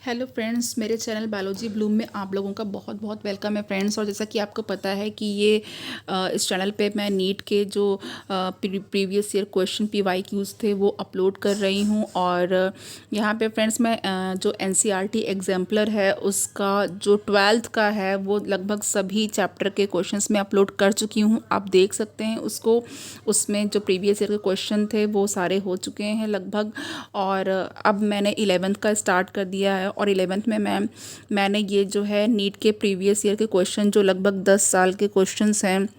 Hello friends, मेरे channel biology Bloom में आप लोगों का बहुत बहुत वेलकम है फ्रेंड्स। और जैसा कि आपको पता है कि इस चैनल पे मैं नीट के जो प्रीवियस ईयर क्वेश्चन पीवाईक्यूज थे वो अपलोड कर रही हूँ। और यहाँ पे फ्रेंड्स मैं जो एनसीईआरटी एग्जाम्पलर है उसका जो 12th का है वो लगभग सभी चैप्टर के क्वेश्चंस में अपलोड कर चुकी हूँ। आप देख सकते हैं उसको। उसमें जो प्रीवियस ईयर के क्वेश्चन थे वो सारे हो चुके हैं लगभग। और अब मैंने 11th का स्टार्ट कर दिया है। और 11th में मैंने ये जो है नीट के प्रीवियस ईयर के क्वेश्चन जो लगभग 10 साल के क्वेश्चंस हैं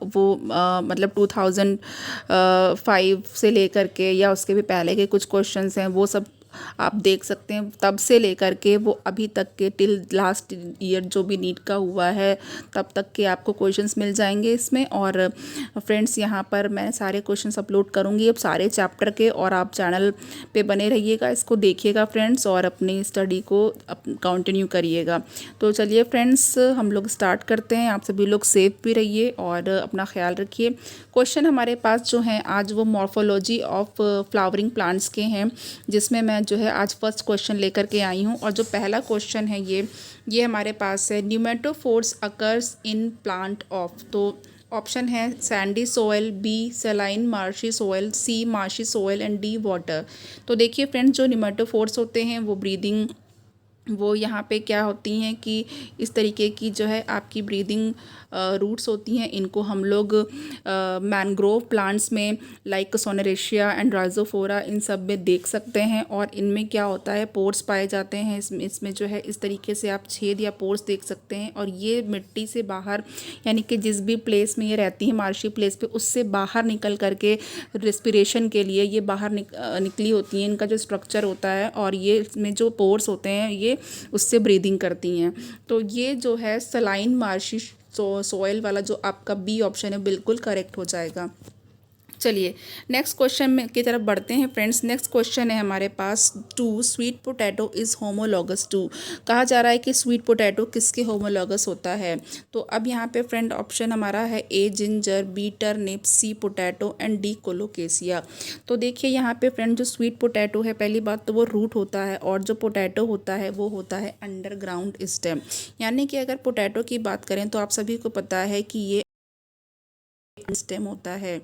वो मतलब 2005 से लेकर के या उसके भी पहले के कुछ क्वेश्चंस हैं वो सब आप देख सकते हैं। तब से लेकर के वो अभी तक के टिल लास्ट ईयर जो भी नीट का हुआ है तब तक के आपको क्वेश्चंस मिल जाएंगे इसमें। और फ्रेंड्स यहाँ पर मैं सारे क्वेश्चंस अपलोड करूँगी अब सारे चैप्टर के। और आप चैनल पे बने रहिएगा, इसको देखिएगा फ्रेंड्स, और अपनी स्टडी को कंटिन्यू करिएगा। तो चलिए फ्रेंड्स हम लोग स्टार्ट करते हैं। आप सभी लोग सेफ भी रहिए और अपना ख्याल रखिए। क्वेश्चन हमारे पास जो हैं आज वो मॉर्फोलॉजी ऑफ फ्लावरिंग प्लांट्स के हैं, जिसमें मैं जो है आज फर्स्ट क्वेश्चन लेकर के आई हूँ। और जो पहला क्वेश्चन है ये हमारे पास है, pneumatophores occurs in plant of. तो ऑप्शन है sandy soil, B saline marshy soil, C marshy soil and D water. तो देखिए फ्रेंड्स, जो न्यूमेटोफोर्स होते हैं वो ब्रीदिंग वो यहाँ पे क्या होती हैं कि इस तरीके की जो है आपकी ब्रीदिंग रूट्स होती हैं। इनको हम लोग मैंग्रोव प्लांट्स में लाइक सोनेरेशिया एंड राइजोफोरा इन सब में देख सकते हैं। और इनमें क्या होता है, पोर्स पाए जाते हैं। इसमें जो है इस तरीके से आप छेद या पोर्स देख सकते हैं। और ये मिट्टी से बाहर यानी कि जिस भी प्लेस में ये रहती है मार्शी प्लेस पे, उससे बाहर निकल करके रेस्पिरेशन के लिए ये बाहर निकली होती हैं। इनका जो स्ट्रक्चर होता है और ये इसमें जो पोर्स होते हैं ये उससे ब्रीदिंग करती हैं। तो ये जो है सलाइन मार्शी सोयल वाला जो आपका बी ऑप्शन है बिल्कुल करेक्ट हो जाएगा। चलिए नेक्स्ट क्वेश्चन में की तरफ बढ़ते हैं फ्रेंड्स। नेक्स्ट क्वेश्चन है हमारे पास, two sweet potato is homologous to. कहा जा रहा है कि स्वीट पोटैटो किसके होमोलॉगस होता है। तो अब यहाँ पे फ्रेंड ऑप्शन हमारा है A ginger, B turnip, C potato and D colocasia. तो देखिए यहाँ पे फ्रेंड जो स्वीट पोटैटो है, पहली बात तो वो रूट होता है, और जो पोटैटो होता है वो होता है अंडरग्राउंड स्टेम। यानी कि अगर पोटैटो की बात करें तो आप सभी को पता है कि ये स्टेम होता है।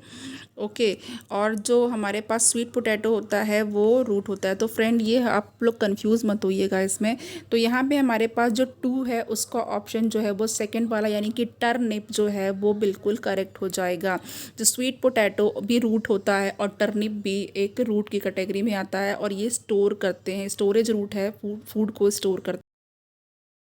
ओके। और जो हमारे पास स्वीट पोटैटो होता है वो रूट होता है। तो फ्रेंड ये आप लोग कंफ्यूज मत होइएगा इसमें। तो यहाँ पे हमारे पास जो टू है उसका ऑप्शन जो है वो सेकंड वाला यानी कि टर्निप जो है वो बिल्कुल करेक्ट हो जाएगा। जो स्वीट पोटैटो भी रूट होता है और टर्निप भी एक रूट की कैटेगरी में आता है। और ये स्टोर करते हैं, स्टोरेज रूट है, फूड को स्टोर करते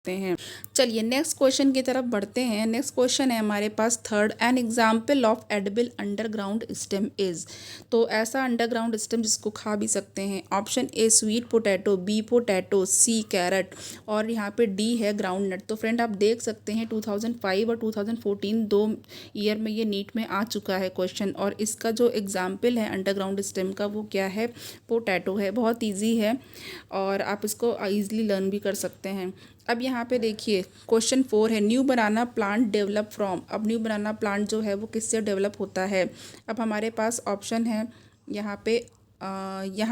हैं। चलिए नेक्स्ट क्वेश्चन की तरफ बढ़ते हैं। नेक्स्ट क्वेश्चन है हमारे पास third, an example of edible underground stem is. तो ऐसा अंडरग्राउंड स्टेम जिसको खा भी सकते हैं। Option A sweet potato, B potato, C carrot और यहाँ पे डी है ग्राउंड नट। तो फ्रेंड आप देख सकते हैं 2005 और 2014 दो ईयर में ये नीट में आ चुका है क्वेश्चन। और इसका जो एग्जाम्पल है अंडरग्राउंड स्टेम का वो क्या है, पोटैटो है। बहुत ईजी है और आप इसको ईजिली लर्न भी कर सकते हैं। अब यहाँ पे देखिए क्वेश्चन 4 है, new banana plant develop from. अब न्यू बनाना प्लांट जो है वो किससे डेवलप होता है। अब हमारे पास ऑप्शन है यहाँ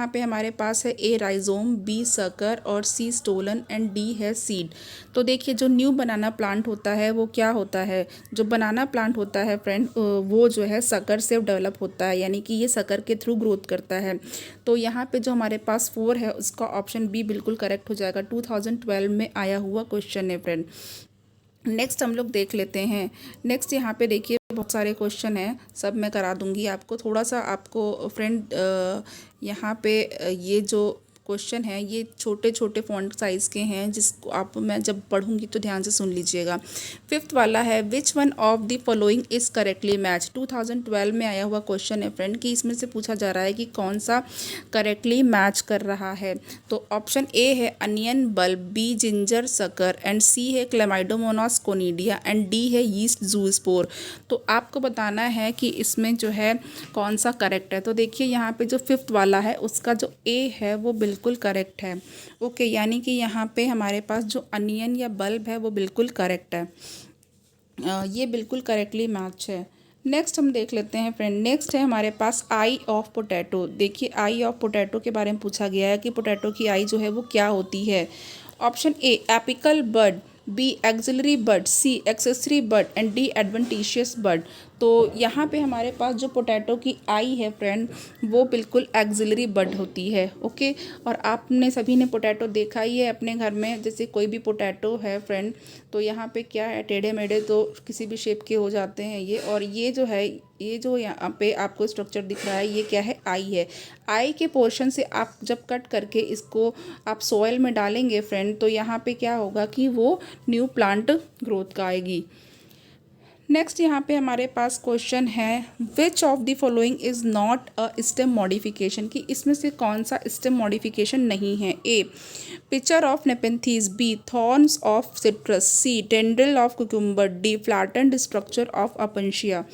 पे हमारे पास है ए राइजोम, बी सकर और सी स्टोलन एंड डी है सीड। तो देखिए जो न्यू बनाना प्लांट होता है वो क्या होता है, जो बनाना प्लांट होता है फ्रेंड वो जो है सकर से डेवलप होता है, यानी कि ये सकर के थ्रू ग्रोथ करता है। तो यहाँ पे जो हमारे पास 4 है उसका ऑप्शन बी बिल्कुल करेक्ट हो जाएगा। 2012 में आया हुआ क्वेश्चन है फ्रेंड। नेक्स्ट हम लोग देख लेते हैं। नेक्स्ट यहाँ पे देखिए बहुत सारे क्वेश्चन हैं, सब मैं करा दूंगी आपको। थोड़ा सा आपको फ्रेंड यहाँ पे ये जो क्वेश्चन है ये छोटे छोटे फॉन्ट साइज़ के हैं, जिसको आप मैं जब पढ़ूंगी तो ध्यान से सुन लीजिएगा। फिफ्थ वाला है, विच one of the following is correctly match. 2012 में आया हुआ क्वेश्चन है फ्रेंड कि इसमें से पूछा जा रहा है कि कौन सा करेक्टली मैच कर रहा है। तो ऑप्शन ए है onion bulb, B ginger sucker and C है क्लेमाइडोमोनास कोनिडिया एंड डी है यीस्ट जूस्पोर। तो आपको बताना है कि इसमें जो है कौन सा करेक्ट है। तो देखिए यहाँ पे जो फिफ्थ वाला है उसका जो ए है वो बिल्कुल करेक्ट है। ओके, यानी कि यहाँ पे हमारे पास जो अनियन या बल्ब है वो बिल्कुल करेक्ट है। ये बिल्कुल करेक्टली मैच है। नेक्स्ट हम देख लेते हैं फ्रेंड। नेक्स्ट है हमारे पास आई ऑफ पोटैटो। देखिए आई ऑफ पोटैटो के बारे में पूछा गया है कि पोटैटो की आई जो है वो क्या होती है। Option A apical bud, B axillary bud, C accessory bud and D adventitious bud. तो यहाँ पे हमारे पास जो पोटैटो की आई है फ्रेंड वो बिल्कुल एक्सिलरी बड होती है। ओके, और आपने सभी ने पोटैटो देखा ही है अपने घर में। जैसे कोई भी पोटैटो है फ्रेंड तो यहाँ पे क्या है, टेढ़े मेढ़े तो किसी भी शेप के हो जाते हैं ये। और ये जो है, ये जो यहाँ पे आपको स्ट्रक्चर दिख रहा है ये क्या है, आई है। आई के पोर्शन से आप जब कट करके इसको आप सॉइल में डालेंगे फ्रेंड तो यहाँ पे क्या होगा कि वो न्यू प्लांट ग्रोथ का आएगी। नेक्स्ट यहाँ पे हमारे पास क्वेश्चन है which of the following is not a stem modification, कि इसमें से कौन सा स्टेम मॉडिफिकेशन नहीं है। A picture of nepenthes, B thorns of citrus, C tendril of cucumber, D flattened structure of opuntia.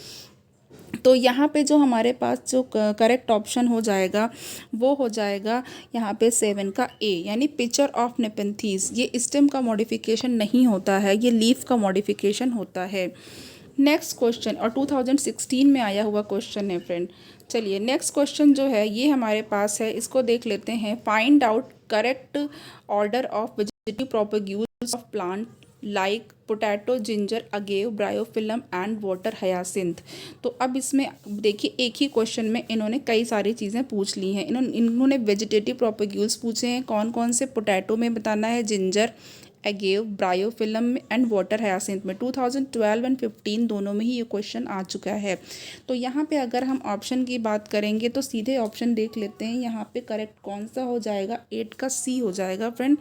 तो यहाँ पे जो हमारे पास जो करेक्ट ऑप्शन हो जाएगा वो हो जाएगा यहाँ पे 7 का ए, यानी पिक्चर ऑफ नेपेंथीज। ये स्टेम का मॉडिफिकेशन नहीं होता है, ये लीफ का मॉडिफिकेशन होता है। नेक्स्ट क्वेश्चन, और 2016 में आया हुआ क्वेश्चन है फ्रेंड। चलिए नेक्स्ट क्वेश्चन जो है ये हमारे पास है, इसको देख लेते हैं। Find out correct order of vegetative propagules of plant like potato, ginger, agave, bryophyllum and water hyacinth. तो अब इसमें देखिए एक ही क्वेश्चन में इन्होंने कई सारी चीज़ें पूछ ली हैं। इन्होंने वेजिटेटिव प्रोपेग्यूल्स पूछे हैं, कौन कौन से, पोटैटो में बताना है, ginger, agave, bryophyllum and water hyacinth में। 2012 एंड 15 दोनों में ही ये क्वेश्चन आ चुका है। तो यहाँ पे अगर हम ऑप्शन की बात करेंगे तो सीधे ऑप्शन देख लेते हैं। यहाँ पे करेक्ट कौन सा हो जाएगा, 8 का सी हो जाएगा फ्रेंड।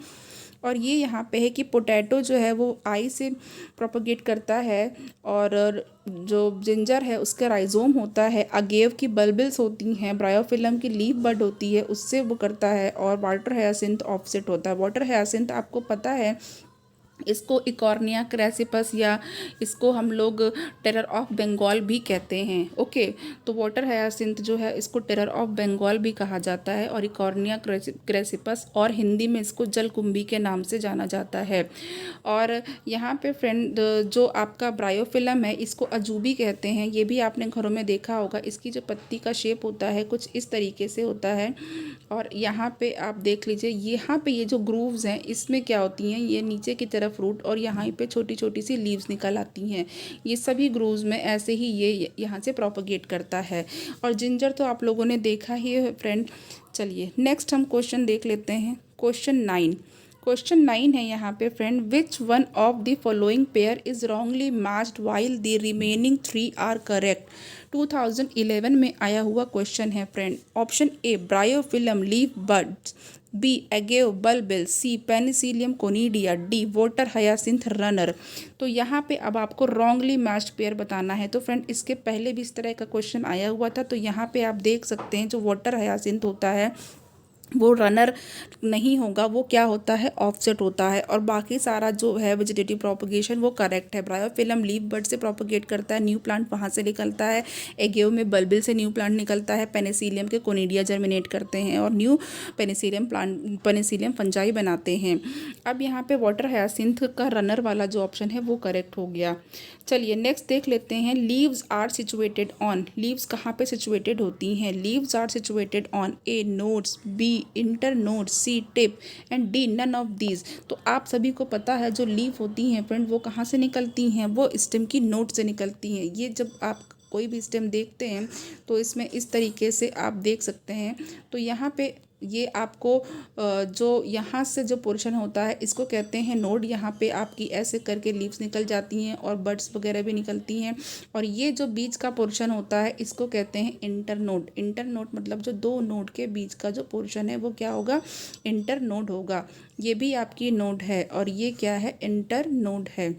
और ये यहाँ पे है कि पोटैटो जो है वो आई से प्रोपोगेट करता है, और जो जिंजर है उसका राइजोम होता है, अगेव की बल्बिल्स होती हैं, ब्रायोफिलम की लीफ बड होती है उससे वो करता है, और वाटर हयासिंथ ऑफसेट होता है। वाटर हयासिंथ आपको पता है इसको इकॉर्निया क्रेसिपस या इसको हम लोग टेरर ऑफ बंगाल भी कहते हैं। ओके, तो वाटर हयासिंथ जो है इसको टेरर ऑफ बंगाल भी कहा जाता है, और इकॉर्निया क्रेसिपस और हिंदी में इसको जलकुंभी के नाम से जाना जाता है। और यहाँ पे फ्रेंड जो आपका ब्रायोफिलम है इसको अजूबी कहते हैं। ये भी आपने घरों में देखा होगा, इसकी जो पत्ती का शेप होता है कुछ इस तरीके से होता है। और यहाँ पे आप देख लीजिए, यहाँ पे ये जो ग्रूव्स हैं इसमें क्या होती हैं, ये नीचे की तरफ रूट और यहाँ पे छोटी छोटी सी लीव्स निकल आती हैं। ये सभी ग्रूव्स में ऐसे ही ये यहाँ से प्रोपोगेट करता है। और जिंजर तो आप लोगों ने देखा ही है फ्रेंड। चलिए नेक्स्ट हम क्वेश्चन देख लेते हैं। क्वेश्चन 9 है यहाँ पे friend, which one of the following pair is wrongly matched while the remaining 3 are correct. 2011 में आया हुआ क्वेश्चन है friend. Option A bryophyllum leaf buds, B agave bulbil, C penicillium conidia, D water hyacinth runner. तो यहाँ पे अब आपको wrongly matched pair बताना है। तो फ्रेंड इसके पहले भी इस तरह का क्वेश्चन आया हुआ था। तो यहाँ पे आप देख सकते हैं जो वाटर हयासिंथ होता है वो रनर नहीं होगा, वो क्या होता है, ऑफसेट होता है। और बाकी सारा जो है वेजिटेटिव प्रोपगेशन वो करेक्ट है। ब्रायोफिलम लीफ बड से प्रोपगेट करता है, न्यू प्लांट वहाँ से निकलता है। एगेव में बल्बिल से न्यू प्लांट निकलता है। पेनिसिलियम के कोनिडिया जर्मिनेट करते हैं और न्यू पेनिसिलियम फंजाई बनाते हैं। अब यहाँ पे वाटर हयासिंथ का रनर वाला जो ऑप्शन है वो करेक्ट हो गया। चलिए नेक्स्ट देख लेते हैं। Leaves are situated on, leaves कहाँ पे सिचुएटेड होती हैं। Leaves are situated on A nodes, B internode, C tip and D none of these. तो आप सभी को पता है जो लीफ होती हैं फ्रेंड वो कहाँ से निकलती हैं, वो स्टेम की नोड से निकलती हैं। ये जब आप कोई भी स्टेम देखते हैं तो इसमें इस तरीके से आप देख सकते हैं। तो यहाँ पे ये आपको जो यहाँ से जो पोर्शन होता है इसको कहते हैं नोड। यहाँ पे आपकी ऐसे करके लीव्स निकल जाती हैं और बड्स वगैरह भी निकलती हैं। और ये जो बीच का पोर्शन होता है इसको कहते हैं इंटरनोड। इंटरनोड मतलब जो दो नोड के बीच का जो पोर्शन है वो क्या होगा, इंटरनोड होगा। ये भी आपकी नोड है और ये क्या है, इंटरनोड है।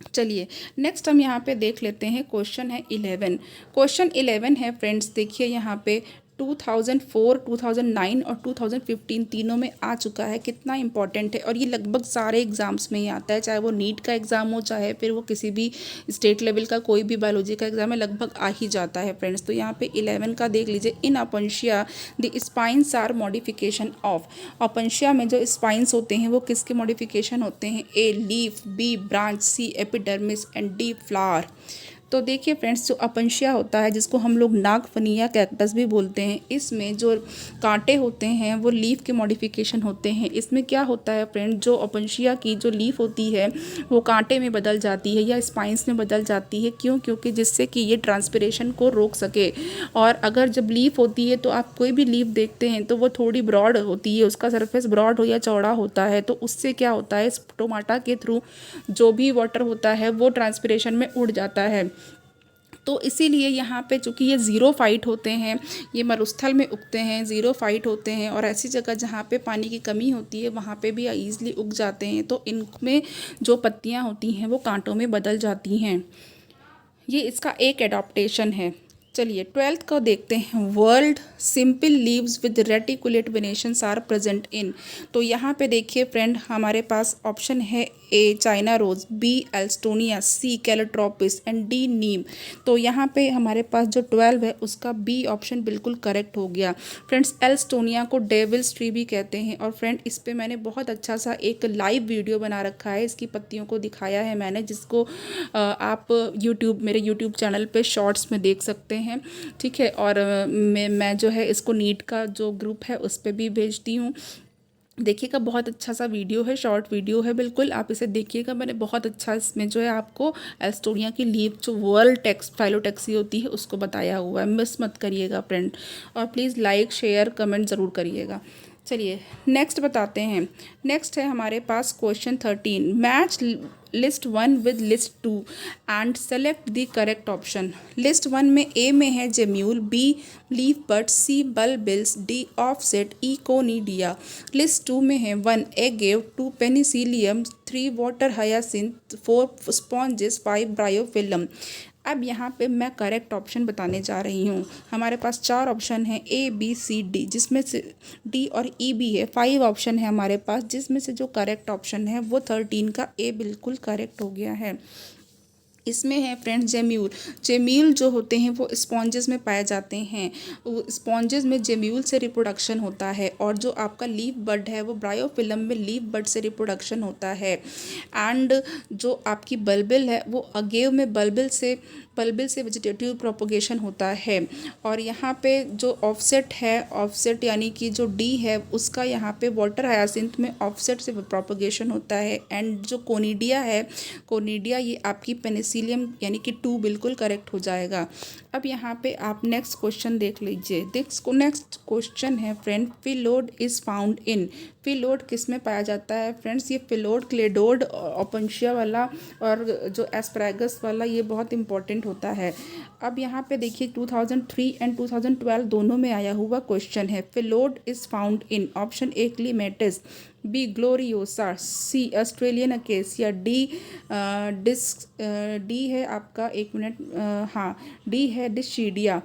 चलिए नेक्स्ट हम यहाँ पे देख लेते हैं। क्वेश्चन है 11। क्वेश्चन 11 है फ्रेंड्स, देखिए यहाँ पे 2004, 2009 और 2015 तीनों में आ चुका है। कितना इंपॉर्टेंट है, और ये लगभग सारे एग्ज़ाम्स में ही आता है, चाहे वो नीट का एग्ज़ाम हो चाहे फिर वो किसी भी स्टेट लेवल का कोई भी बायोलॉजी का एग्ज़ाम है, लगभग आ ही जाता है फ्रेंड्स। तो यहाँ पे 11 का देख लीजिए। In opuntia the spines are modification of. Opuntia में जो स्पाइंस होते हैं वो किसके मॉडिफिकेशन होते हैं, A leaf, B branch, C epidermis and D flower. तो देखिए फ्रेंड्स, जो अपंशिया होता है जिसको हम लोग नागफनी या कैक्टस भी बोलते हैं, इसमें जो कांटे होते हैं वो लीफ के मॉडिफिकेशन होते हैं। इसमें क्या होता है फ्रेंड, जो अपंशिया की जो लीफ होती है वो कांटे में बदल जाती है या स्पाइंस में बदल जाती है। क्यों? क्योंकि जिससे कि ये ट्रांसपिरेशन को रोक सके। और अगर जब लीफ होती है तो आप कोई भी लीफ देखते हैं तो वो थोड़ी ब्रॉड होती है, उसका सरफेस ब्रॉड हो या चौड़ा होता है, तो उससे क्या होता है, स्टोमाटा के थ्रू जो भी वाटर होता है वो ट्रांसपिरेशन में उड़ जाता है। तो इसीलिए यहाँ पे चूँकि ये ज़ीरो फाइट होते हैं, ये मरुस्थल में उगते हैं, ज़ीरो फाइट होते हैं, और ऐसी जगह जहाँ पे पानी की कमी होती है वहाँ पे भी ईज़िली उग जाते हैं। तो इनमें जो पत्तियाँ होती हैं वो कांटों में बदल जाती हैं। ये इसका एक एडॉप्टेशन है। चलिए 12th को देखते हैं। World simple leaves with reticulate venations are present in. तो यहाँ पे देखिए फ्रेंड, हमारे पास ऑप्शन है A China rose, B alstonia, C calotropis and D neem. तो यहाँ पे हमारे पास जो 12 है उसका बी ऑप्शन बिल्कुल करेक्ट हो गया। फ्रेंड्स, एल्स्टोनिया को डेविल्स ट्री भी कहते हैं। और फ्रेंड, इस पे मैंने बहुत अच्छा सा एक लाइव वीडियो बना रखा है, इसकी पत्तियों को दिखाया है मैंने, जिसको आप मेरे यूट्यूब चैनल पे शॉर्ट्स में देख सकते हैं। ठीक है, और मैं जो है इसको नीट का जो ग्रुप है उस पर भी भेजती हूँ। देखिएगा, बहुत अच्छा सा वीडियो है, शॉर्ट वीडियो है, बिल्कुल आप इसे देखिएगा। मैंने बहुत अच्छा इसमें जो है आपको एल्स्टोनिया की लीफ जो वर्ल्ड फाइलोटेक्सी होती है उसको बताया हुआ है, मिस मत करिएगा फ्रेंड। और प्लीज़ लाइक शेयर कमेंट ज़रूर करिएगा। चलिए नेक्स्ट बताते हैं। नेक्स्ट है हमारे पास question 13। Match list 1 with list 2 and select the correct option. List 1 में ए में है gemmule, B leaf bud, C bulbils, D offset, E conidia. List 2 में है 1 agave, 2 penicillium, 3 water hyacinth, 4 sponges, 5 bryophyllum. अब यहाँ पे मैं करेक्ट ऑप्शन बताने जा रही हूँ। हमारे पास 4 ऑप्शन हैं, ए बी सी डी, जिसमें से डी और ई भी है। 5 ऑप्शन है हमारे पास, जिसमें से जो करेक्ट ऑप्शन है वो 13 का ए बिल्कुल करेक्ट हो गया है। इसमें है फ्रेंड्स जेम्यूल। जेम्यूल जो होते हैं वो स्पॉन्जेस में पाए जाते हैं। स्पॉन्जेस में जेम्यूल से रिप्रोडक्शन होता है। और जो आपका लीफ बड है वो ब्रायोफिलम में लीफ बड से रिप्रोडक्शन होता है। एंड जो आपकी बल्बिल है वो अगेव में बल्बिल से वेजिटेटिव प्रोपोगेशन होता है। और यहाँ पे जो ऑफसेट है, ऑफसेट यानी कि जो डी है उसका यहाँ पे वाटर हायासिंथ में ऑफसेट से प्रोपोगेशन होता है। एंड जो कोनिडिया है, कोनिडिया ये आपकी पेनिसिलियम यानी कि 2 बिल्कुल करेक्ट हो जाएगा। अब यहाँ पे आप नेक्स्ट क्वेश्चन देख लीजिए। नेक्स्ट क्वेश्चन है फ्रेंड, फिलोड इज़ फाउंड इन। फिलोड किस में पाया जाता है फ्रेंड्स? ये फिलोड क्लेडोड, ओपनशिया वाला और जो एस्पैरागस वाला, ये बहुत इंपॉर्टेंट होता है। अब यहाँ पे देखिए 2003 एंड 2012 दोनों में आया हुआ क्वेश्चन है। Phyllode is found in option A clematis, B gloriosa, C Australian acacia, D है आपका, एक मिनट, हाँ डी है डिशीडिया।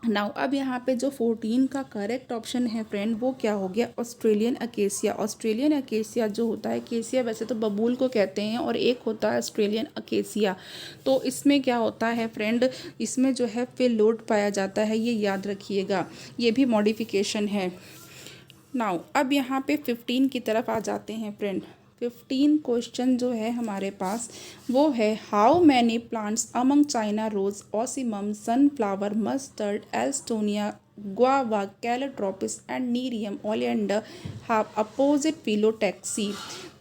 नाउ अब यहाँ पे जो 14 का करेक्ट ऑप्शन है फ्रेंड वो क्या हो गया? Australian acacia. ऑस्ट्रेलियन अकेसिया जो होता है, केसिया वैसे तो बबूल को कहते हैं, और एक होता है ऑस्ट्रेलियन अकेसिया। तो इसमें क्या होता है फ्रेंड, इसमें जो है फिलोड पाया जाता है, ये याद रखिएगा, ये भी मॉडिफिकेशन है। नाउ अब यहाँ पे 15 की तरफ आ जाते हैं फ्रेंड। 15 क्वेश्चन जो है हमारे पास वो है, how many plants among China rose, ocimum, sunflower, mustard, alstonia, guava, calotropis and nerium oleander have opposite phyllotaxy.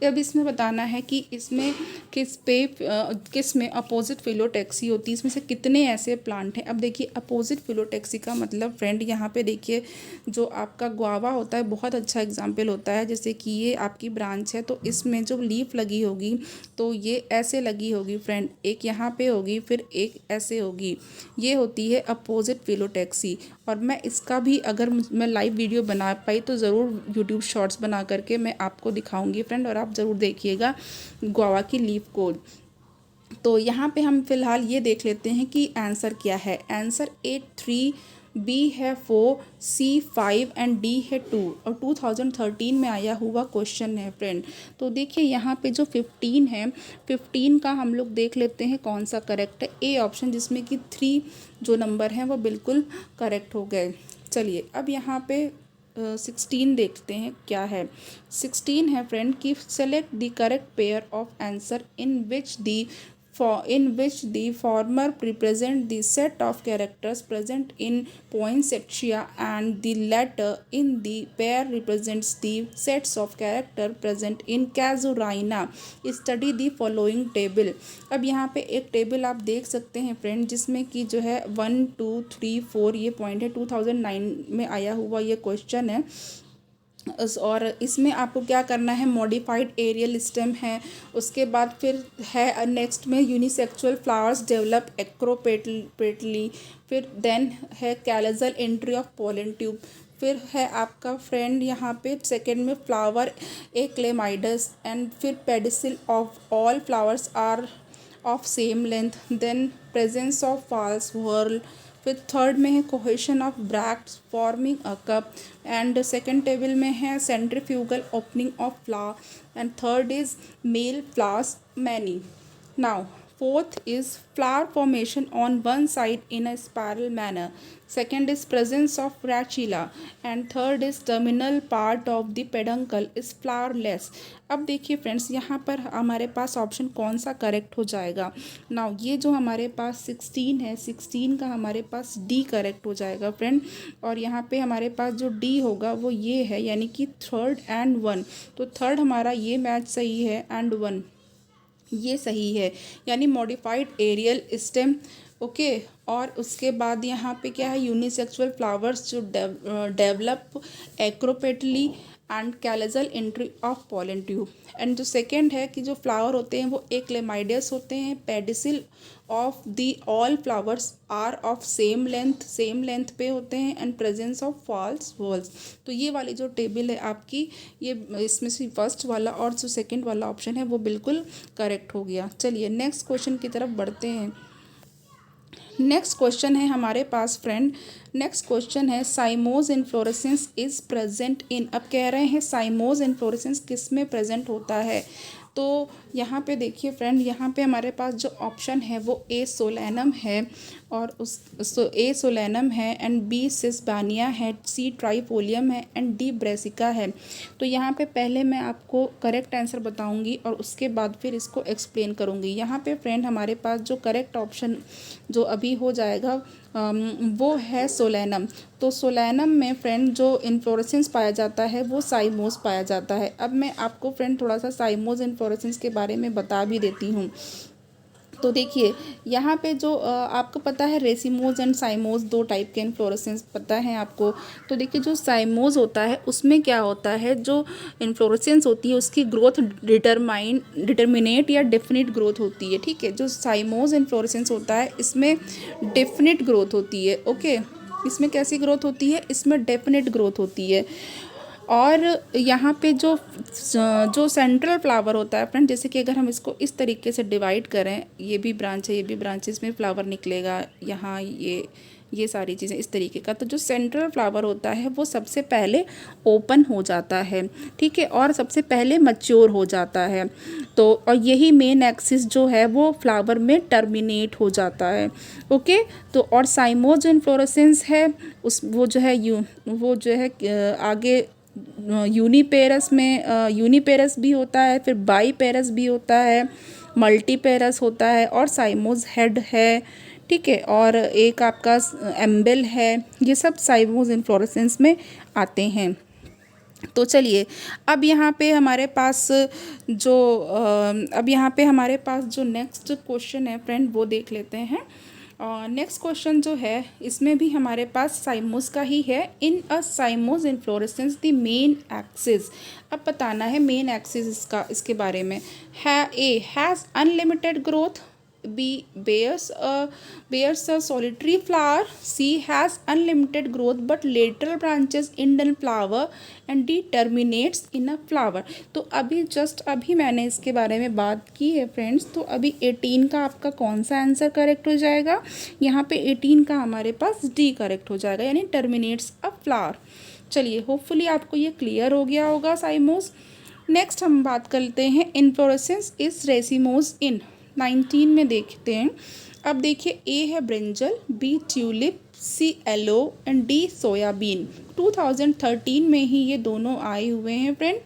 अब इसमें बताना है कि इसमें किस में अपोजिट फिलोटैक्सी होती है, इसमें से कितने ऐसे प्लांट हैं। अब देखिए अपोजिट फिलोटैक्सी का मतलब फ्रेंड, यहाँ पे देखिए जो आपका गुआवा होता है बहुत अच्छा एग्जाम्पल होता है। जैसे कि ये आपकी ब्रांच है तो इसमें जो लीफ लगी होगी तो ये ऐसे लगी होगी फ्रेंड, एक यहाँ पे होगी फिर एक ऐसे होगी, ये होती है अपोजिट फिलोटैक्सी। और मैं इसका भी अगर मैं लाइव वीडियो बना पाई तो ज़रूर यूट्यूब शॉर्ट्स बना करके मैं आपको दिखाऊंगी फ्रेंड, और आप ज़रूर देखिएगा गुआवा की लीफ को। तो यहाँ पे हम फिलहाल ये देख लेते हैं कि आंसर क्या है। आंसर ए 3, बी है 4, सी 5 एंड डी है 2, और 2013 में आया हुआ क्वेश्चन है फ्रेंड। तो देखिए यहाँ पे जो 15 है, 15 का हम लोग देख लेते हैं कौन सा करेक्ट है। ए ऑप्शन, जिसमें कि 3 जो नंबर हैं वो बिल्कुल करेक्ट हो गए। चलिए अब यहाँ पे 16 देखते हैं क्या है। 16 है फ्रेंड कि select the correct pair of answer in which the in which the former represent the set of characters present in poinsettia and the latter in the pair represents the sets of character present in casuarina. Study the following table. अब यहाँ पे एक table आप देख सकते हैं friend, जिसमें कि जो है 1 2 3 4 ये पॉइंट है। 2009 में आया हुआ ये क्वेश्चन है। और इसमें आपको क्या करना है, मॉडिफाइड एरियल स्टेम है, उसके बाद फिर है नेक्स्ट में यूनिसेक्सुअल फ्लावर्स डेवलप एक्रोपेटली, फिर देन है chalazal entry of pollen tube, फिर है आपका फ्रेंड यहाँ पे सेकेंड में फ्लावर एक्लेमाइडस, एंड फिर pedicel of all flowers are of same length, then presence of false whorl, फिर थर्ड में है cohesion of bracts forming a cup, and second table में है centrifugal opening of flower, and third is male flowers many. Now fourth is flower formation on one side in a spiral manner, second is presence of rachilla, and third is terminal part of the peduncle is flowerless। अब देखिए friends, यहाँ पर हमारे पास option कौन सा correct हो जाएगा। नाउ ये जो हमारे पास 16 है, 16 का हमारे पास डी करेक्ट हो जाएगा फ्रेंड, और यहाँ पे हमारे पास जो डी होगा वो ये है, यानी कि थर्ड एंड वन। तो थर्ड हमारा ये मैच सही है एंड वन ये सही है, यानी मॉडिफाइड एरियल स्टेम। ओके, और उसके बाद यहाँ पे क्या है, यूनिसेक्सुअल फ्लावर्स जो develop acropetally and chalazal entry of pollen tube, and जो सेकेंड है कि जो फ्लावर होते हैं वो एक्लेमाइडस होते हैं, pedicel of the all flowers are of same length पे होते हैं, and presence of false walls. तो ये वाली जो टेबल है आपकी, ये इसमें से फर्स्ट वाला और जो सेकंड वाला ऑप्शन है वो बिल्कुल करेक्ट हो गया। चलिए नेक्स्ट क्वेश्चन की तरफ बढ़ते हैं। नेक्स्ट क्वेश्चन है हमारे पास फ्रेंड, नेक्स्ट क्वेश्चन है cymose inflorescence is present in. अब कह रहे हैं साइमोज इन्फ्लोरेसेंस किस में प्रेजेंट होता है। तो यहाँ पे देखिए फ्रेंड, यहाँ पे हमारे पास जो ऑप्शन है वो ए सोलेनम है, और ए सोलेनम है, एंड बी सिस्बानिया है, सी ट्राइफोलियम है, एंड डी ब्रेसिका है। तो यहाँ पे पहले मैं आपको करेक्ट आंसर बताऊंगी और उसके बाद फिर इसको एक्सप्लेन करूंगी। यहाँ पे फ्रेंड हमारे पास जो करेक्ट ऑप्शन जो अभी हो जाएगा वो है सोलेनम। तो सोलेनम में फ्रेंड जो इन्फ्लोरेसेंस पाया जाता है वो साइमोज पाया जाता है। अब मैं आपको फ्रेंड थोड़ा सा साइमोज इन्फ्लोरेसेंस के बारे में बता भी देती हूँ। तो देखिए यहाँ पे जो आपको पता है रेसिमोज एंड साइमोज दो टाइप के इन्फ्लोरेसेंस पता है आपको। तो देखिए जो साइमोज होता है उसमें क्या होता है, जो इन्फ्लोरेसेंस होती है उसकी ग्रोथ डिटर्मिनेट या डेफिनिट ग्रोथ होती है। ठीक है, जो साइमोज इन्फ्लोरेसेंस होता है इसमें डेफिनिट ग्रोथ होती है। ओके, इसमें कैसी ग्रोथ होती है, इसमें डेफिनिट ग्रोथ होती है। और यहाँ पे जो सेंट्रल फ्लावर होता है फ्रेंड, जैसे कि अगर हम इसको इस तरीके से डिवाइड करें, ये भी ब्रांच है, ये भी ब्रांच है, इसमें फ्लावर निकलेगा, यहाँ ये सारी चीज़ें इस तरीके का। तो जो सेंट्रल फ्लावर होता है वो सबसे पहले ओपन हो जाता है, ठीक है, और सबसे पहले मैच्योर हो जाता है। तो और यही मेन एक्सिस जो है वो फ्लावर में टर्मिनेट हो जाता है। ओके, तो और साइमोज इन्फ्लोरेसेंस है उस वो जो है आगे यूनिपेरस में यूनिपेरस भी होता है, फिर बाईपेरस भी होता है, मल्टीपेरस होता है, और साइमोज हेड है। ठीक है, और एक आपका एम्बेल है। ये सब साइमोज इन्फ्लोरेसेंस में आते हैं। तो चलिए अब यहाँ पे हमारे पास जो नेक्स्ट क्वेश्चन है फ्रेंड वो देख लेते हैं। नेक्स्ट क्वेश्चन जो है इसमें भी हमारे पास साइमोज का ही है। In a cymose inflorescence the main axis. अब बताना है मेन एक्सिस इसके बारे में है। A has unlimited growth, B bears a solitary flower, C has unlimited growth but lateral branches end in flower, and D terminates in a flower। तो अभी मैंने इसके बारे में बात की है फ्रेंड्स। तो अभी 18 का आपका कौन सा आंसर करेक्ट हो जाएगा, यहाँ पे 18 का हमारे पास D करेक्ट हो जाएगा, यानी टर्मिनेट्स अ फ्लावर। चलिए होपफुली आपको ये क्लियर हो गया होगा साइमोज। नेक्स्ट हम बात करते हैं इन्फ्लोरेसेंस इज रेसिमोज इन। 19 में देखते हैं। अब देखिए ए है brinjal, B tulip, C aloe, and D soybean. 2013 में ही ये दोनों आए हुए हैं फ्रेंड।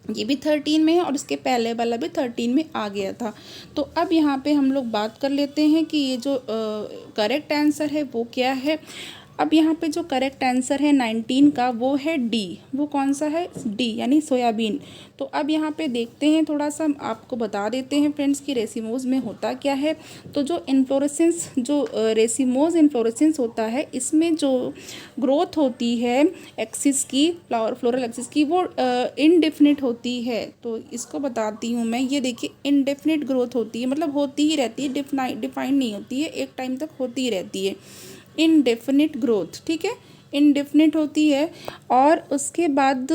ये भी 13 में है और इसके पहले वाला भी 13 में आ गया था। तो अब यहाँ पे हम लोग बात कर लेते हैं कि ये जो करेक्ट आंसर है वो क्या है। अब यहाँ पे जो करेक्ट आंसर है 19 का वो है डी। वो कौन सा है? डी यानी सोयाबीन। तो अब यहाँ पे देखते हैं, थोड़ा सा आपको बता देते हैं फ्रेंड्स कि रेसिमोज में होता क्या है। तो जो इन्फ्लोरेसेंस, जो रेसिमोज इन्फ्लोरेसेंस होता है, इसमें जो ग्रोथ होती है एक्सिस की, फ्लोरल एक्सिस की, वो इनडेफिनिट होती है। तो इसको बताती हूँ मैं। ये देखिए इनडेफिनिट ग्रोथ होती है, मतलब होती ही रहती है, डिफाइन नहीं होती है, एक टाइम तक होती ही रहती है इनडेफिनिट ग्रोथ। ठीक है, इनडेफिनिट होती है। और उसके बाद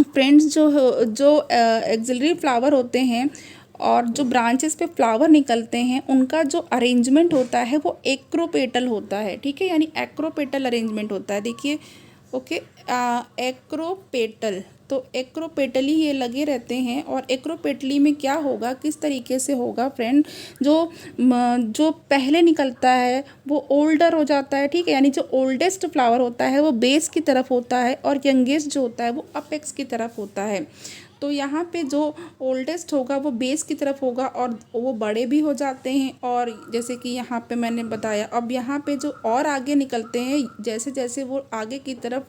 फ्रेंड्स जो एक्सिलरी फ्लावर होते हैं और जो ब्रांचेस पे फ्लावर निकलते हैं, उनका जो अरेंजमेंट होता है वो एक्रोपेटल होता है। ठीक है, यानी एक्रोपेटल अरेंजमेंट होता है। देखिए, ओके, एक्रोपेटल, तो एक्रोपेटली ये लगे रहते हैं। और एक्रोपेटली में क्या होगा, किस तरीके से होगा फ्रेंड, जो पहले निकलता है वो ओल्डर हो जाता है। ठीक है, यानी जो ओल्डेस्ट फ्लावर होता है वो बेस की तरफ होता है और यंगेस्ट जो होता है वो अपेक्स की तरफ होता है। तो यहाँ पे जो ओल्डेस्ट होगा वो बेस की तरफ होगा और वो बड़े भी हो जाते हैं। और जैसे कि यहाँ पे मैंने बताया, अब यहाँ पे जो और आगे निकलते हैं, जैसे जैसे वो आगे की तरफ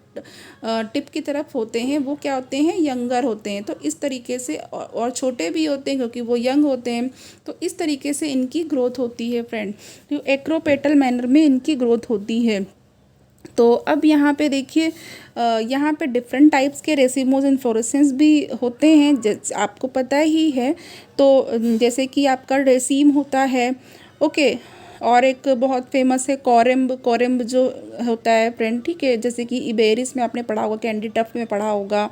टिप की तरफ होते हैं, वो क्या होते हैं, यंगर होते हैं। तो इस तरीके से, और छोटे भी होते हैं क्योंकि वो यंग होते हैं। तो इस तरीके से इनकी ग्रोथ होती है फ्रेंड, तो एक्रोपेटल मैनर में इनकी ग्रोथ होती है। तो अब यहाँ पे देखिए, यहाँ पे डिफरेंट टाइप्स के रेसिमोज इन्फ्लोरेसेंस भी होते हैं, जैसे आपको पता ही है। तो जैसे कि आपका रेसीम होता है, ओके, और एक बहुत फेमस है कोरम्ब। कोरम्ब जो होता है फ्रेंड, ठीक है, जैसे कि इबेरिस में आपने पढ़ा होगा, कैंडी टफ में पढ़ा होगा।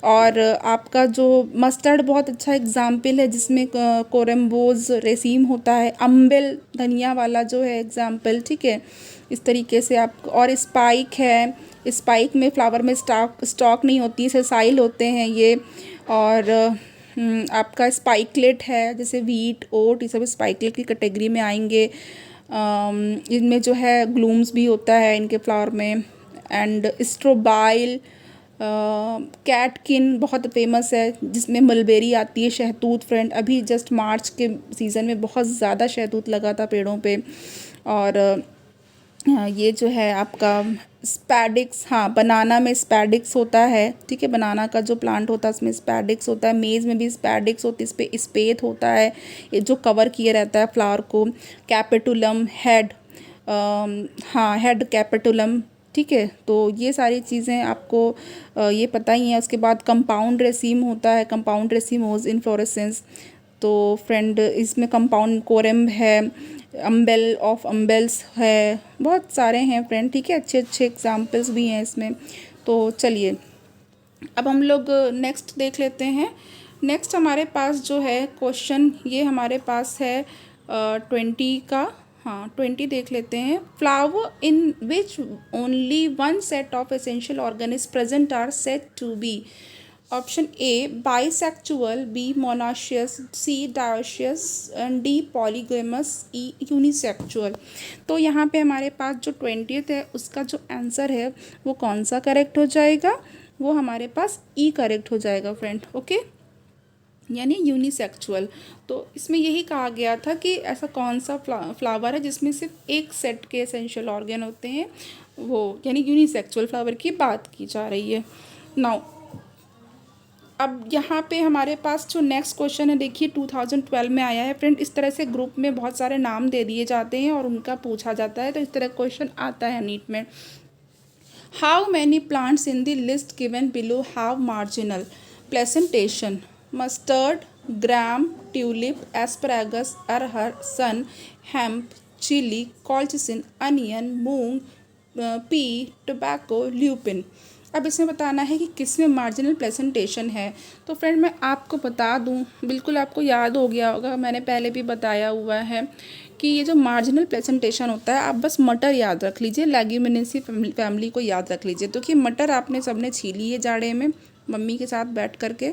और आपका जो मस्टर्ड बहुत अच्छा एग्जाम्पल है, जिसमें कोरम्बोज रेसीम होता है। अम्बेल, धनिया वाला जो है एग्जाम्पल, ठीक है। इस तरीके से आप, और स्पाइक है, स्पाइक में फ्लावर में स्टॉक नहीं होती, सेसाइल होते हैं ये। और आपका स्पाइकलेट है, जैसे वीट, ओट, ये सब स्पाइकलेट की कैटेगरी में आएंगे। इनमें जो है ग्लूम्स भी होता है इनके फ्लावर में। एंड स्ट्रोबाइल, कैटकिन बहुत फेमस है, जिसमें मलबेरी आती है, शहतूत फ्रेंड। अभी जस्ट मार्च के सीज़न में बहुत ज़्यादा शहतूत लगा था पेड़ों पे। और ये जो है आपका स्पैडिक्स, हाँ, बनाना में स्पैडिक्स होता है। ठीक है, बनाना का जो प्लांट होता है उसमें स्पैडिक्स होता है। मेज़ में भी स्पैडिक्स होती है, इस पर स्पेथ होता है, ये जो कवर किए रहता है फ्लावर को। कैपेटुलम, हेड, हाँ, हेड कैपेटुलम। ठीक है, तो ये सारी चीज़ें आपको ये पता ही है। उसके बाद कंपाउंड रेसीम होता है, कंपाउंड रेसीमोज इन्फ्लोरेसेंस। तो फ्रेंड इसमें कंपाउंड कोरम्ब है, अम्बेल ऑफ अम्बेल्स है, बहुत सारे हैं फ्रेंड। ठीक है, अच्छे अच्छे एग्जाम्पल्स भी हैं इसमें। तो चलिए अब हम लोग नेक्स्ट देख लेते हैं। नेक्स्ट हमारे पास जो है क्वेश्चन, ये हमारे पास है 20 का। हाँ, 20 देख लेते हैं। Flower in which only one set of essential organ is present are said to be. Option A bisexual, B monoecious, C dioecious and D polygamous, E unisexual. तो यहाँ पे हमारे पास जो 20th है उसका जो आंसर है वो कौन सा करेक्ट हो जाएगा, वो हमारे पास ई करेक्ट हो जाएगा फ्रेंड। ओके, यानी यूनिसेक्चुअल। तो इसमें यही कहा गया था कि ऐसा कौन सा फ्लावर है जिसमें सिर्फ एक सेट के एसेंशियल ऑर्गन होते हैं, वो यानी यूनिसेक्चुअल फ्लावर की बात की जा रही है। नाउ अब यहाँ पे हमारे पास जो नेक्स्ट क्वेश्चन है, देखिए 2012 में आया है फ्रेंड। इस तरह से ग्रुप में बहुत सारे नाम दे दिए जाते हैं और उनका पूछा जाता है, तो इस तरह क्वेश्चन आता है नीट में। How many plants in the list given below have marginal placentation? Mustard, gram, tulip, asparagus, अरहर, sun, hemp, chilli, colchicine, onion, मूंग, पी, टोबैको, ल्यूपिन। अब इसमें बताना है कि किसमें मार्जिनल प्लेसेंटेशन है। तो फ्रेंड मैं आपको बता दूं, बिल्कुल आपको याद हो गया होगा, मैंने पहले भी बताया हुआ है कि ये जो मार्जिनल प्लेसेंटेशन होता है, आप बस मटर याद रख लीजिए, लेग्यूमिनेसी फैमिली को याद रख लीजिए। तो कि मटर आपने सबने छीली है जाड़े में मम्मी के साथ बैठ करके,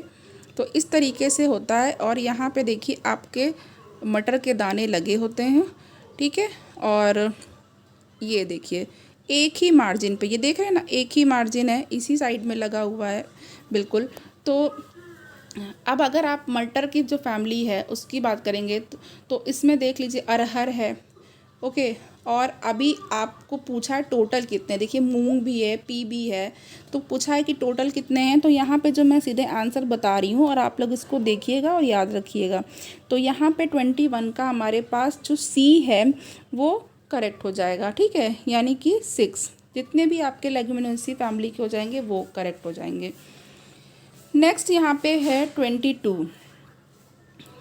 तो इस तरीके से होता है। और यहाँ पे देखिए आपके मटर के दाने लगे होते हैं, ठीक है। और ये देखिए एक ही मार्जिन पे, ये देख रहे हैं ना, एक ही मार्जिन है, इसी साइड में लगा हुआ है बिल्कुल। तो अब अगर आप मटर की जो फैमिली है उसकी बात करेंगे तो इसमें देख लीजिए अरहर है, ओके। और अभी आपको पूछा है टोटल कितने, देखिए मूंग भी है, पी भी है, तो पूछा है कि टोटल कितने हैं। तो यहाँ पे जो मैं सीधे आंसर बता रही हूँ और आप लोग इसको देखिएगा और याद रखिएगा। तो यहाँ पे 21 का हमारे पास जो सी है वो करेक्ट हो जाएगा, ठीक है, यानी कि 6 जितने भी आपके लेग्यूमिनेसी फैमिली के हो जाएंगे वो करेक्ट हो जाएंगे। नेक्स्ट यहाँ पे है 22।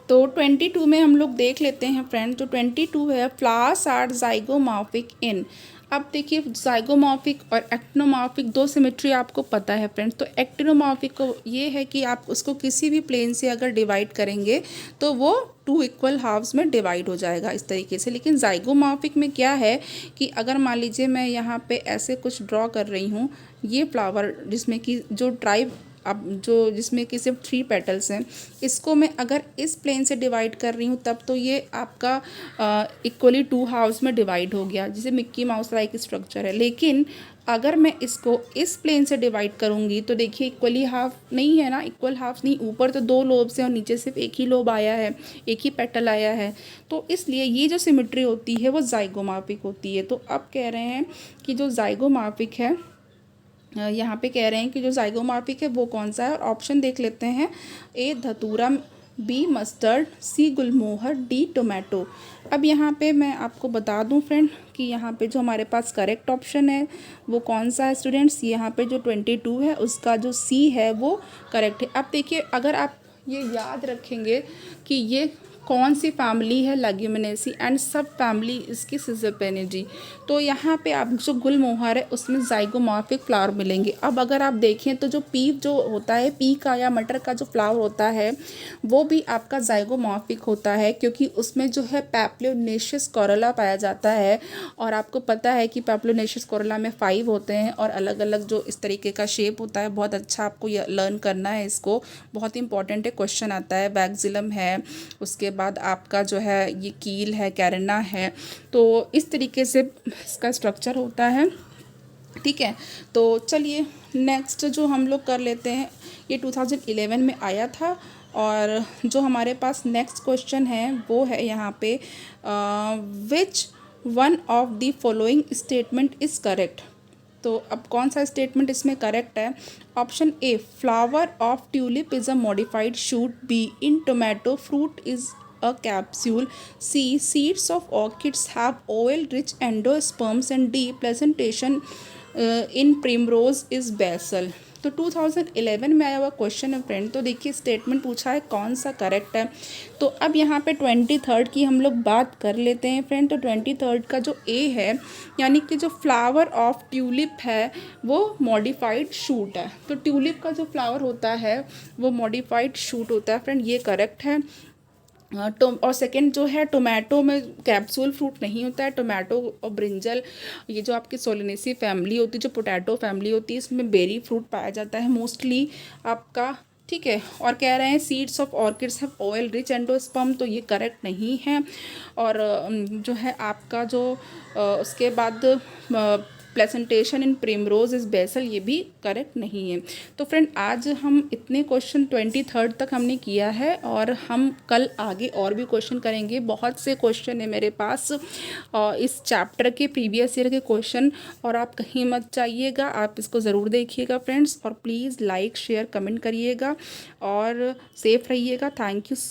तो 22 में हम लोग देख लेते हैं फ्रेंड, जो 22 है फ्लावर्स आर जाइगोमॉर्फिक इन। अब देखिए जाइगोमॉर्फिक और एक्टिनोमॉर्फिक दो सिमेट्री आपको पता है फ्रेंड्स। तो एक्टिनोमॉर्फिक को ये है कि आप उसको किसी भी प्लेन से अगर डिवाइड करेंगे तो वो 2 इक्वल हाफ्स में डिवाइड हो जाएगा इस तरीके से। लेकिन जाइगोमॉर्फिक में क्या है कि अगर मान लीजिए मैं यहाँ पे ऐसे कुछ ड्रॉ कर रही हूँ, ये फ्लावर जिसमें कि जो ट्राइब अब जो जिसमें कि सिर्फ 3 पेटल्स हैं, इसको मैं अगर इस प्लेन से डिवाइड कर रही हूँ तब तो ये आपका इक्वली 2 हाफ्स में डिवाइड हो गया, जैसे मिक्की माउस लाइक स्ट्रक्चर है। लेकिन अगर मैं इसको इस प्लेन से डिवाइड करूँगी तो देखिए इक्वली हाफ नहीं है ना, इक्वल हाफ नहीं, ऊपर तो 2 लोब्स हैं और नीचे सिर्फ एक ही लोब आया है, एक ही पेटल आया है। तो इसलिए ये जो सिमेट्री होती है वो जाइगोमॉर्फिक होती है। तो अब कह रहे हैं कि जो जाइगोमॉर्फिक है, यहाँ पे कह रहे हैं कि जो जाइगोमॉर्फिक है वो कौन सा है, और ऑप्शन देख लेते हैं। ए धतूरा, बी मस्टर्ड, सी गुलमोहर, डी टोमेटो। अब यहाँ पे मैं आपको बता दूँ फ्रेंड कि यहाँ पे जो हमारे पास करेक्ट ऑप्शन है वो कौन सा है स्टूडेंट्स, यहाँ पे जो 22 है उसका जो सी है वो करेक्ट है। अब देखिए अगर आप ये याद रखेंगे कि ये कौन सी फैमिली है लेग्यूमिनेसी एंड सब फैमिली इसकी सिजरपेनिजी, तो यहाँ पे आप जो गुलमोहर है उसमें जाइगोमॉर्फिक फ्लावर मिलेंगे। अब अगर आप देखें तो जो पी जो होता है, पी का या मटर का जो फ्लावर होता है वो भी आपका जाइगोमॉर्फिक होता है, क्योंकि उसमें जो है पैप्लोनेशियस कोरोला पाया जाता है। और आपको पता है कि पैप्लोनेशियस कोरोला में 5 होते हैं और अलग अलग जो इस तरीके का शेप होता है। बहुत अच्छा आपको ये लर्न करना है, इसको बहुत इंपॉर्टेंट है, क्वेश्चन आता है। बैक्सिलम है, उसके बाद आपका जो है ये कील है, कैरना है। तो इस तरीके से इसका स्ट्रक्चर होता है, ठीक है। तो चलिए नेक्स्ट जो हम लोग कर लेते हैं, ये 2011 में आया था। और जो हमारे पास नेक्स्ट क्वेश्चन है वो है यहाँ पे विच one of the following statement is correct. तो अब कौन सा स्टेटमेंट इसमें करेक्ट है। Option a flower of tulip is a modified shoot, be in tomato fruit is a capsule, C seeds of orchids have oil rich endosperms, and D presentation in primrose is basal। तो 2011 में आया हुआ question है friend. तो देखिए statement पूछा है कौन सा करेक्ट है। तो अब यहाँ पे 23rd की हम लोग बात कर लेते हैं फ्रेंड। तो 23rd का जो ए है, यानी कि जो फ्लावर ऑफ ट्यूलिप है वो मॉडिफाइड शूट है। तो ट्यूलिप का जो फ्लावर होता है वो मॉडिफाइड शूट होता है फ्रेंड, ये करेक्ट है। और सेकंड जो है टोमेटो में कैप्सूल फ्रूट नहीं होता है। टोमेटो और ब्रिंजल, ये जो आपकी सोलेनेसी फैमिली होती है, जो पोटैटो फैमिली होती है, इसमें बेरी फ्रूट पाया जाता है मोस्टली आपका, ठीक है। और कह रहे हैं seeds of orchids have oil rich endosperm, तो ये करेक्ट नहीं है। और जो है आपका जो उसके बाद placentation in primrose is basal, ये भी करेक्ट नहीं है। तो फ्रेंड आज हम इतने क्वेश्चन 23rd तक हमने किया है और हम कल आगे और भी क्वेश्चन करेंगे। बहुत से क्वेश्चन है मेरे पास इस चैप्टर के, प्रीवियस ईयर के क्वेश्चन, और आप कहीं मत जाइएगा, आप इसको ज़रूर देखिएगा फ्रेंड्स। और प्लीज़ लाइक शेयर कमेंट करिएगा और सेफ रहिएगा। Thank you so